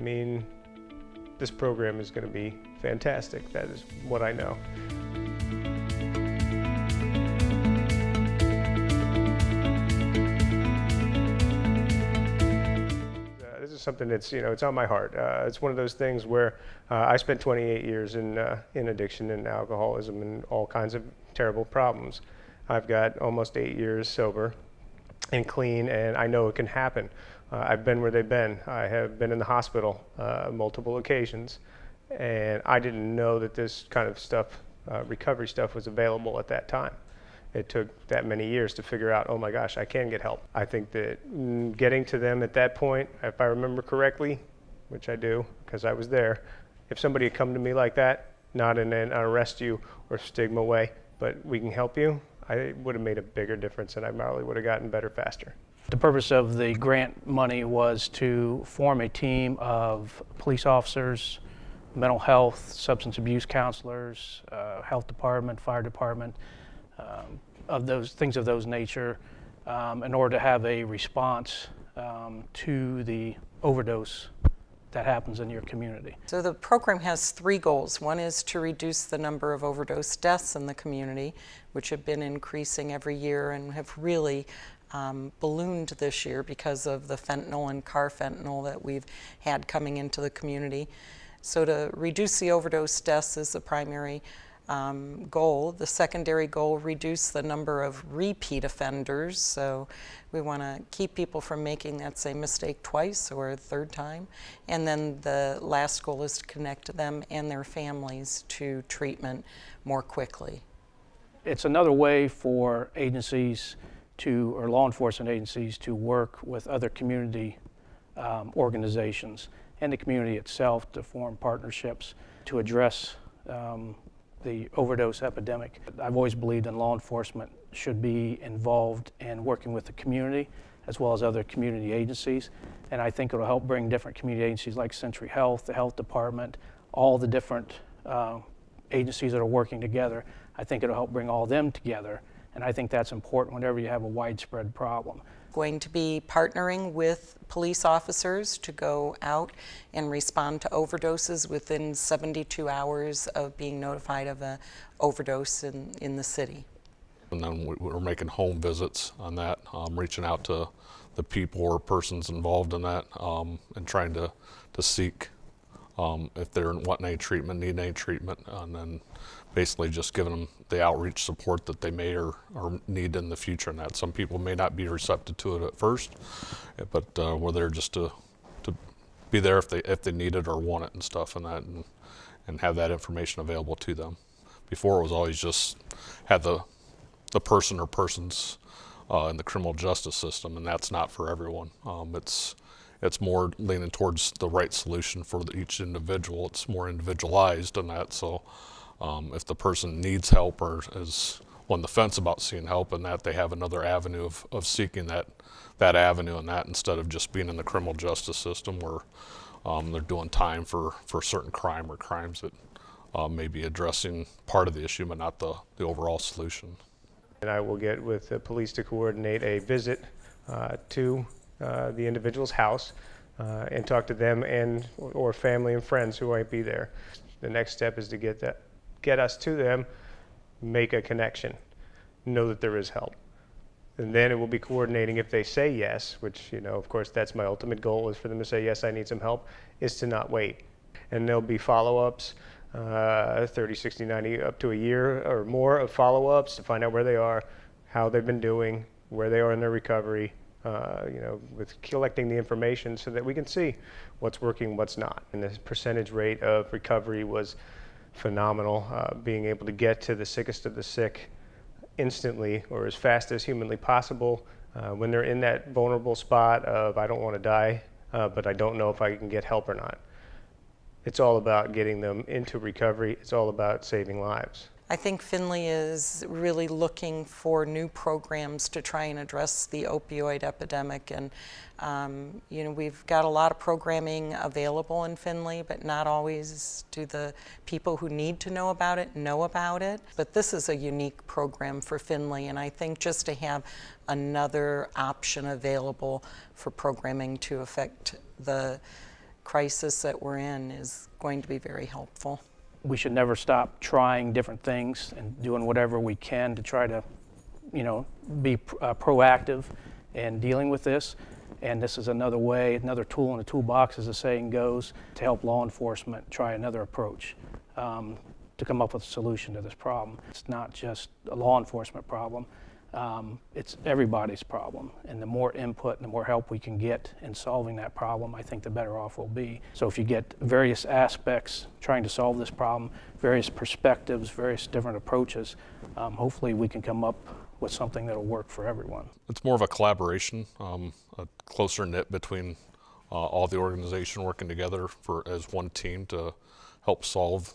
mean, this program is going to be fantastic. That is what I know. This is something that's, it's on my heart. It's one of those things where I spent 28 years in addiction and alcoholism and all kinds of terrible problems. I've got almost 8 years sober and clean, and I know it can happen. I've been where they've been. I have been in the hospital multiple occasions, and I didn't know that this kind of stuff, recovery stuff, was available at that time. It took that many years to figure out, oh my gosh, I can get help. I think that getting to them at that point, if I remember correctly, which I do because I was there, if somebody had come to me like that, not in an arrest you or stigma way, but we can help you, I would have made a bigger difference, and I probably would have gotten better faster. The purpose of the grant money was to form a team of police officers, mental health, substance abuse counselors, health department, fire department, of those things of those nature, in order to have a response to the overdose that happens in your community. So the program has 3 goals. One is to reduce the number of overdose deaths in the community, which have been increasing every year and have really ballooned this year because of the fentanyl and carfentanil that we've had coming into the community. So to reduce the overdose deaths is the primary goal. The secondary goal, reduce the number of repeat offenders. So we want to keep people from making that same mistake twice or a third time. And then the last goal is to connect them and their families to treatment more quickly. It's another way for agencies or law enforcement agencies to work with other community organizations and the community itself to form partnerships to address the overdose epidemic. I've always believed in law enforcement should be involved in working with the community as well as other community agencies, and I think it'll help bring different community agencies like Century Health, the health department, all the different agencies that are working together. I think it'll help bring all them together, and I think that's important whenever you have a widespread problem. Going to be partnering with police officers to go out and respond to overdoses within 72 hours of being notified of an overdose in the city. And then we're making home visits on that, reaching out to the people or persons involved in that, and trying to seek if they're wanting any treatment, need any treatment, and then basically just giving them the outreach support that they may or need in the future. And that some people may not be receptive to it at first, but we're there just to be there if they need it or want it and stuff, and have that information available to them. Before it was always just had the person or persons in the criminal justice system, and that's not for everyone. It's more leaning towards the right solution for each individual. It's more individualized than that. So if the person needs help or is on the fence about seeing help, and that they have another avenue of seeking that avenue, and that instead of just being in the criminal justice system where they're doing time for a certain crime or crimes that may be addressing part of the issue but not the overall solution. And I will get with the police to coordinate a visit to the individual's house and talk to them or family and friends who might be there. The next step is to get us to them, make a connection, know that there is help. And then it will be coordinating if they say yes, which, of course, that's my ultimate goal, is for them to say, yes, I need some help, is to not wait. And there'll be follow-ups, 30, 60, 90, up to a year or more of follow-ups to find out where they are, how they've been doing, where they are in their recovery, with collecting the information so that we can see what's working, what's not. And the percentage rate of recovery was phenomenal, being able to get to the sickest of the sick instantly or as fast as humanly possible when they're in that vulnerable spot of I don't want to die, but I don't know if I can get help or not. It's all about getting them into recovery. It's all about saving lives. I think Findlay is really looking for new programs to try and address the opioid epidemic, and we've got a lot of programming available in Findlay, but not always do the people who need to know about it. But this is a unique program for Findlay, and I think just to have another option available for programming to affect the crisis that we're in is going to be very helpful. We should never stop trying different things and doing whatever we can to try to, be proactive in dealing with this. And this is another way, another tool in the toolbox, as the saying goes, to help law enforcement try another approach to come up with a solution to this problem. It's not just a law enforcement problem. It's everybody's problem, and the more input and the more help we can get in solving that problem, I think the better off we'll be. So if you get various aspects trying to solve this problem, various perspectives, various different approaches, hopefully we can come up with something that'll work for everyone. It's more of a collaboration, a closer knit between all the organization working together as one team to help solve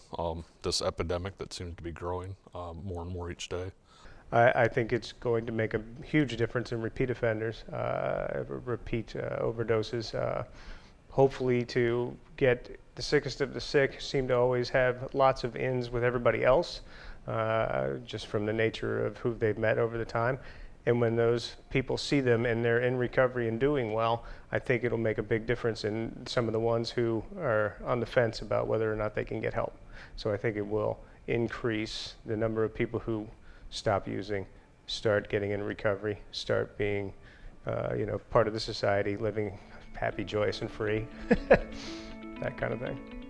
this epidemic that seems to be growing more and more each day. I think it's going to make a huge difference in repeat offenders, repeat overdoses. Hopefully to get the sickest of the sick seem to always have lots of ins with everybody else, just from the nature of who they've met over the time. And when those people see them and they're in recovery and doing well, I think it'll make a big difference in some of the ones who are on the fence about whether or not they can get help. So I think it will increase the number of people who stop using, start getting in recovery, start being, part of the society, living happy, joyous, and free, that kind of thing.